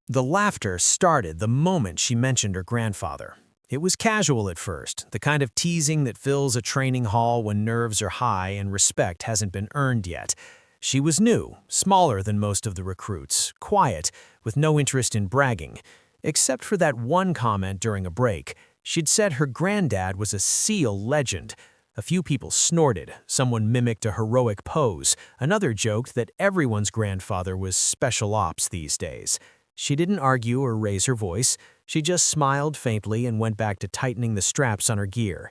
The laughter started the moment she mentioned her grandfather. It was casual at first, the kind of teasing that fills a training hall when nerves are high and respect hasn't been earned yet. She was new, smaller than most of the recruits, quiet, with no interest in bragging. Except for that one comment during a break, she'd said her granddad was a SEAL legend. A few people snorted, someone mimicked a heroic pose, another joked that everyone's grandfather was special ops these days. She didn't argue or raise her voice. She just smiled faintly and went back to tightening the straps on her gear.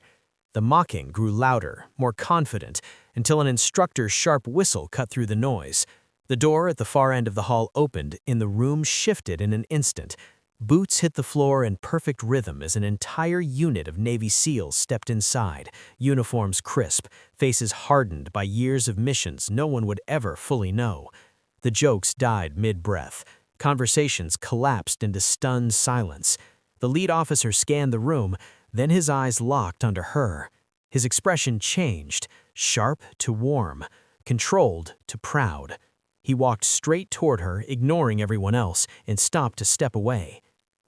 The mocking grew louder, more confident, until an instructor's sharp whistle cut through the noise. The door at the far end of the hall opened, and the room shifted in an instant. Boots hit the floor in perfect rhythm as an entire unit of Navy SEALs stepped inside, uniforms crisp, faces hardened by years of missions no one would ever fully know. The jokes died mid-breath. Conversations collapsed into stunned silence. The lead officer scanned the room, then his eyes locked onto her. His expression changed, sharp to warm, controlled to proud. He walked straight toward her, ignoring everyone else, and stopped to step away.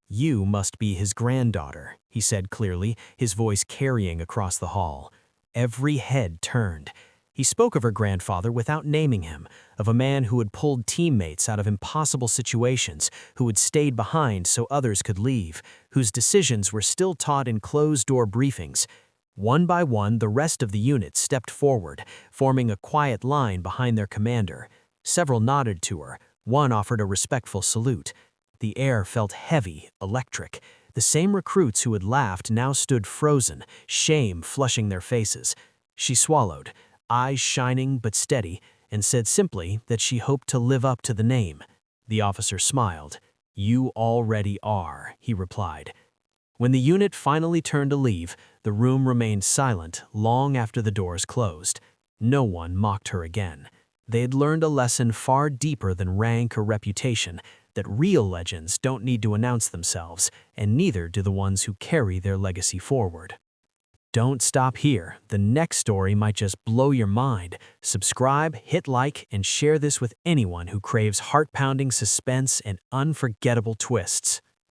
"You must be his granddaughter," he said clearly, his voice carrying across the hall. Every head turned. He spoke of her grandfather without naming him, of a man who had pulled teammates out of impossible situations, who had stayed behind so others could leave, whose decisions were still taught in closed-door briefings. One by one, the rest of the unit stepped forward, forming a quiet line behind their commander. Several nodded to her, one offered a respectful salute. The air felt heavy, electric. The same recruits who had laughed now stood frozen, shame flushing their faces. She swallowed, eyes shining but steady, and said simply that she hoped to live up to the name. The officer smiled. "You already are," he replied. When the unit finally turned to leave, the room remained silent long after the doors closed. No one mocked her again. They had learned a lesson far deeper than rank or reputation, that real legends don't need to announce themselves, and neither do the ones who carry their legacy forward. Don't stop here. The next story might just blow your mind. Subscribe, hit like, and share this with anyone who craves heart-pounding suspense and unforgettable twists.